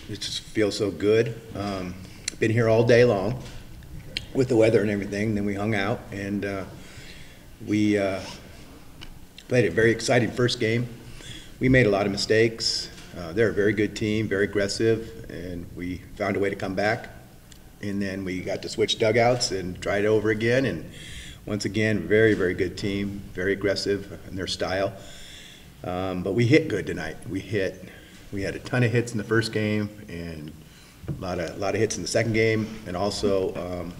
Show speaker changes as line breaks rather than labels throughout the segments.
it just feels so good. Been here all day long with the weather and everything. Then we hung out and we played a very exciting first game. We made a lot of mistakes. They're a very good team, very aggressive, and we found a way to come back. And then we got to switch dugouts and try it over again. And once again, very, very good team, very aggressive in their style. But we hit good tonight. We had a ton of hits in the first game and a lot of hits in the second game, and also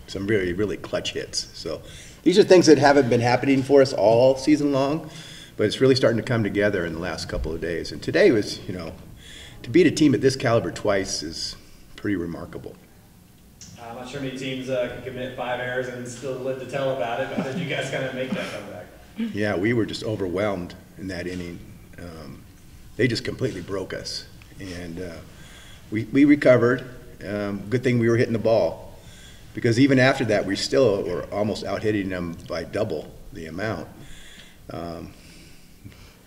some really, really clutch hits. So these are things that haven't been happening for us all season long, but it's really starting to come together in the last couple of days. And today was, to beat a team at this caliber twice is pretty remarkable.
I'm not sure many teams can commit 5 errors and still live to tell about it, but how did you guys kind of make that comeback?
Yeah, we were just overwhelmed in that inning. They just completely broke us. And we recovered. Good thing we were hitting the ball, because even after that, we still were almost out-hitting them by double the amount.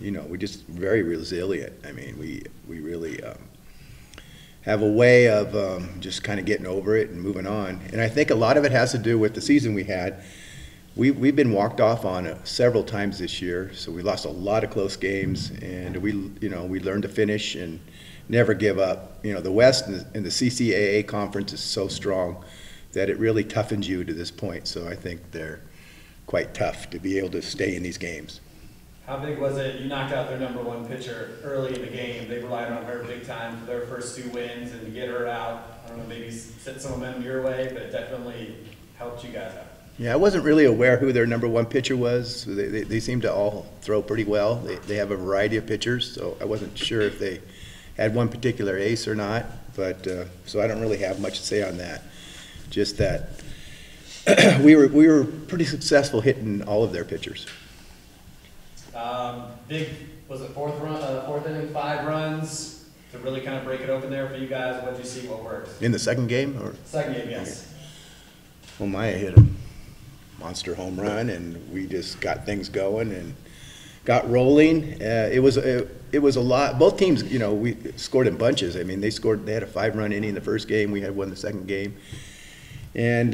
We're just very resilient. I mean, we really have a way of just kind of getting over it and moving on. And I think a lot of it has to do with the season we had. We've been walked off on several times this year, so we lost a lot of close games, and we learned to finish and never give up. The West and the CCAA conference is so strong that it really toughens you to this point. So I think they're quite tough to be able to stay in these games.
How big was it? You knocked out their #1 pitcher early in the game. They relied on her big time for their first 2 wins, and to get her out, I don't know, maybe set some momentum your way, but it definitely helped you guys out.
Yeah, I wasn't really aware who their #1 pitcher was. They seem to all throw pretty well. They have a variety of pitchers, so I wasn't sure if they had one particular ace or not. But so I don't really have much to say on that. Just that we were pretty successful hitting all of their pitchers.
Was it fourth inning, 5 runs to really kind of break it open there for you guys? What did you see? What worked?
In the second game, or
second game? Yes.
Well, Maiya hit a monster home run, and we just got things going and got rolling. It was a lot. Both teams, we scored in bunches. I mean, they had a 5-run inning in the first game. We had one the second game, and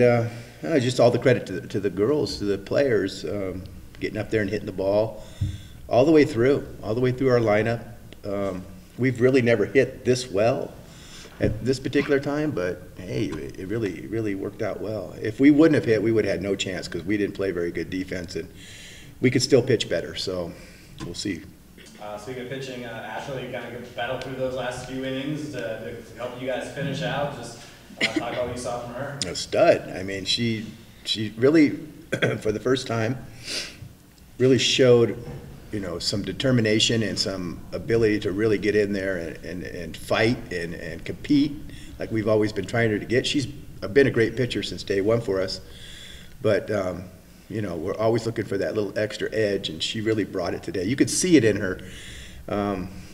just all the credit to the girls, to the players, getting up there and hitting the ball all the way through our lineup. We've really never hit this well at this particular time, but hey, it really worked out well. If we wouldn't have hit, we would have had no chance, because we didn't play very good defense, and we could still pitch better, so we'll see.
Speaking of pitching, Ashley kind of battled through those last few innings to help you guys finish out. Just talk about what you saw from her.
A stud. I mean, she really, for the first time, really showed some determination and some ability to really get in there and fight and compete like we've always been trying her to get. She's been a great pitcher since day one for us, but we're always looking for that little extra edge, and she really brought it today. You could see it in her,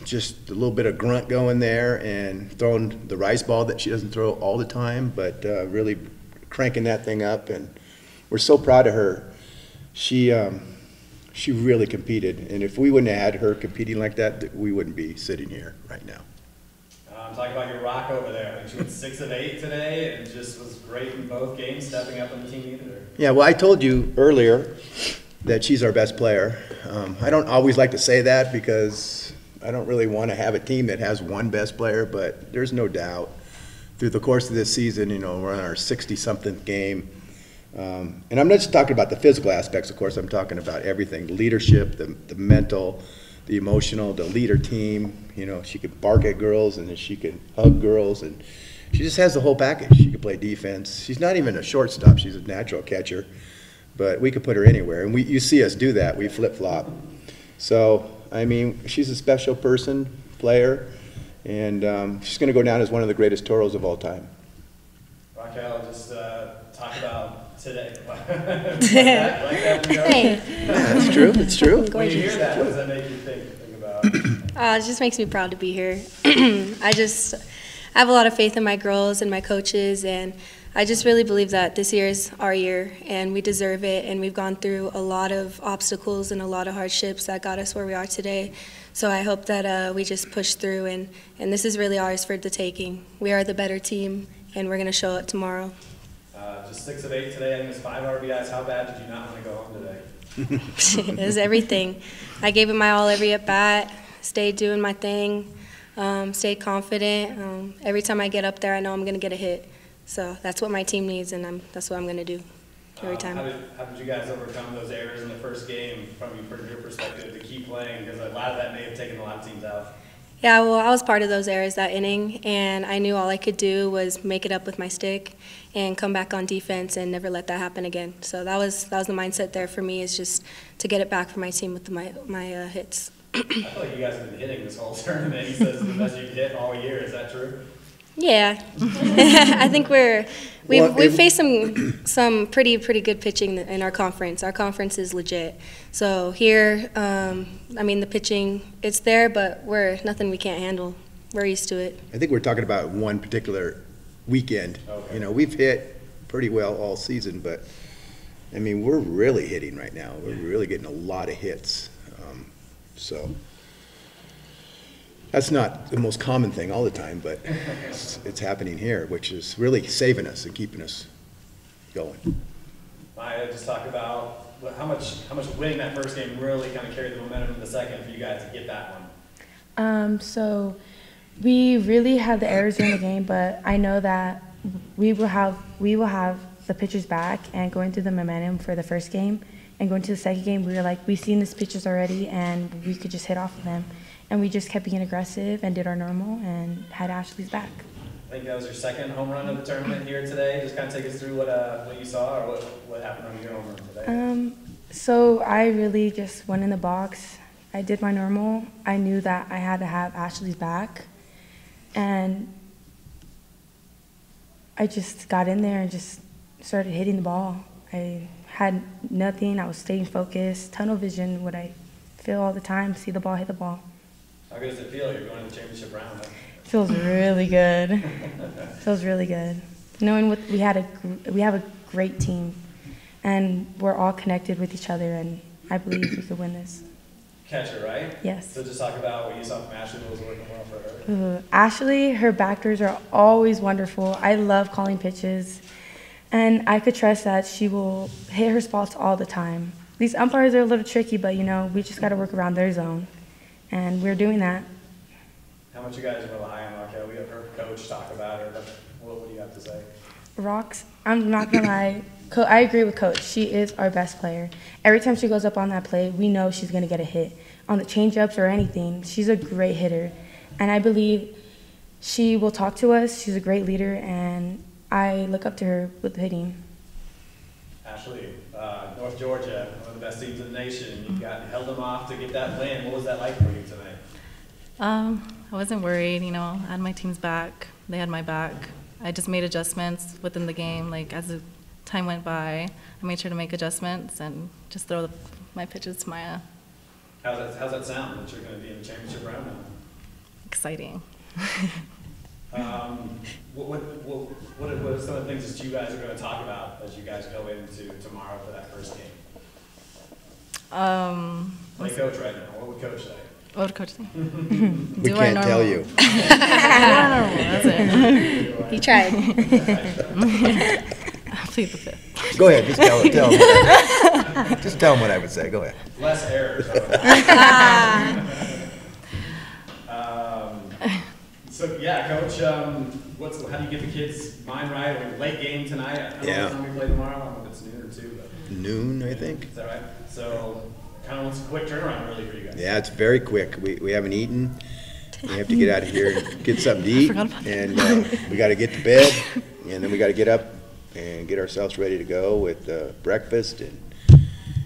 just a little bit of grunt going there and throwing the rice ball that she doesn't throw all the time, but really cranking that thing up, and we're so proud of her. She really competed, and if we wouldn't have had her competing like that, we wouldn't be sitting here right now.
Talking about your rock over there. I think she went 6 of 8 today, and just was great in both games, stepping up on the team either.
Yeah, well, I told you earlier that she's our best player. I don't always like to say that, because I don't really want to have a team that has one best player, but there's no doubt through the course of this season, we're on our 60-something game. And I'm not just talking about the physical aspects, of course. I'm talking about everything: the leadership, the mental, the emotional, the leader team. She could bark at girls, and then she could hug girls, and she just has the whole package. She could play defense. She's not even a shortstop. She's a natural catcher, but we could put her anywhere, and you see us do that. We flip-flop. So, I mean, she's a special player, and she's going to go down as one of the greatest Toros of all time.
Raquel, just talk about today.
Hey.
Yeah, it's true. It's true.
When you hear that, what does that make you think about?
It just makes me proud to be here. I have a lot of faith in my girls and my coaches, and I just really believe that this year is our year, and we deserve it, and we've gone through a lot of obstacles and a lot of hardships that got us where we are today. So I hope that we just push through, and this is really ours for the taking. We are the better team, and we're going to show it tomorrow.
Just 6 of 8 today. I think it's 5 RBIs. How bad did you not want to go home today?
It was everything. I gave it my all every at-bat, stayed doing my thing, stayed confident. Every time I get up there, I know I'm going to get a hit. So that's what my team needs, and that's what I'm going to do every time.
How did you guys overcome those errors in the first game from your perspective to keep playing? Because a lot of that may have taken a lot of teams out.
Yeah, well, I was part of those errors that inning, and I knew all I could do was make it up with my stick and come back on defense and never let that happen again. So that was the mindset there for me, is just to get it back for my team with my hits.
I feel like you guys have been hitting this whole tournament. He says the best you've hit all year. Is that true?
Yeah, I think we've faced some pretty good pitching in our conference. Our conference is legit. So here, I mean, the pitching, it's there, but we're nothing we can't handle. We're used to it.
I think we're talking about one particular weekend.
Okay.
You know, we've hit pretty well all season, but I mean, we're really hitting right now. We're really getting a lot of hits. So that's not the most common thing all the time, but it's happening here, which is really saving us and keeping us going.
Maiya, just talk about how much winning that first game really kind of carried the momentum in the second for you guys to get that one.
So we really had the errors during the game, but I know that we will have the pitchers back, and going through the momentum for the first game and going to the second game, we were like, we've seen these pitchers already, and we could just hit off of them. And we just kept being aggressive and did our normal and had Ashley's back.
I think that was your second home run of the tournament here today. Just kind of take us through what you saw or what happened on your home run today.
So I really just went in the box. I did my normal. I knew that I had to have Ashley's back. And I just got in there and just started hitting the ball. I had nothing. I was staying focused. Tunnel vision, what I feel all the time, see the ball, hit the ball.
How good does it feel? You're going to the championship round. Huh?
Feels really good. Feels really good. Knowing we have a great team, and we're all connected with each other, and I believe we could win this.
Catcher, right?
Yes.
So just talk about what you saw from Ashley. What was working well for her?
Ashley, her backers are always wonderful. I love calling pitches, and I could trust that she will hit her spots all the time. These umpires are a little tricky, but you know, we just got to work around their zone. And we're doing that.
How much you guys rely on Raquel? We have her coach talk about her. What do you have to say?
Rox, I'm not going to lie. I agree with Coach. She is our best player. Every time she goes up on that plate, we know she's going to get a hit. On the change-ups or anything, she's a great hitter. And I believe she will talk to us. She's a great leader, and I look up to her with hitting.
Ashley, North Georgia, one of the best teams in the nation. You held them off to get that win. What was that like for you tonight?
I wasn't worried. You know, I had my team's back. They had my back. I just made adjustments within the game. Like, as the time went by, I made sure to make adjustments and just throw my pitches to Maiya.
How's that sound that you're going to be in the championship round now?
Exciting.
What are some of the things that you guys are going to talk about as you guys go into tomorrow for that first game? Play coach right now. What would Coach say?
What would Coach say?
We can't tell you.
That's it.
He tried.
Plead the fifth.
Go ahead, just tell him. Just tell him what I would say. Go ahead.
Less errors. So yeah, Coach, how do you get the kids' mind right? Late game tonight. I don't know what time we play tomorrow. I don't know if it's noon or 2. But
Noon, I think.
Is that right? So kind of what's a quick turnaround really for you guys?
Yeah, it's very quick. We haven't eaten. We have to get out of here and get something to eat, and we got to get to bed, and then we got to get up and get ourselves ready to go with breakfast and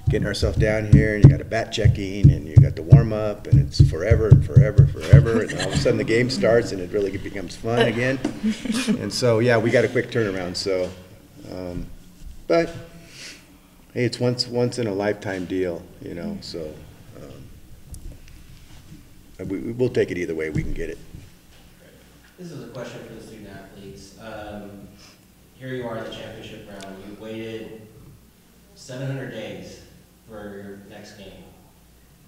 getting ourselves down here, and you got a bat checking, and you got the warm up, and it's forever and forever, and then all of a sudden the game starts, and it really becomes fun again. And so yeah, we got a quick turnaround. So, but hey, it's once in a lifetime deal, you know. So we'll take it either way we can get it.
This is a question for the student athletes. here you are in the championship round. You waited 700 days for your next game,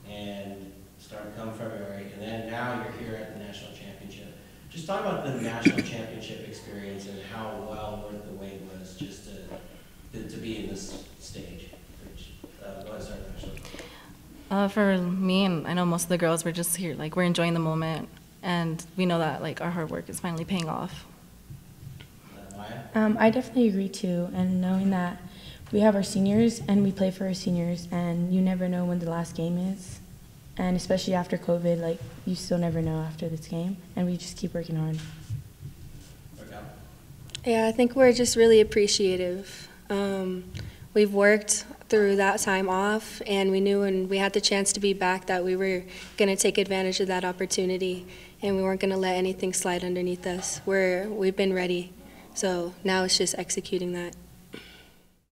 and starting come February, and then now you're here at the national championship. Just talk about the national championship experience and how well worth the wait was just to be in this stage. Go ahead, start, Ashley.
For me, and I know most of the girls, we're just here, like, we're enjoying the moment, and we know that, like, our hard work is finally paying off.
Maiya?
I definitely agree too, and knowing that we have our seniors and we play for our seniors, and you never know when the last game is, and especially after COVID, like, you still never know after this game, and we just keep working hard.
Raquel?
Yeah, I think we're just really appreciative. We've worked through that time off, and we knew when we had the chance to be back that we were going to take advantage of that opportunity, and we weren't going to let anything slide underneath us. We've been ready, so now it's just executing that.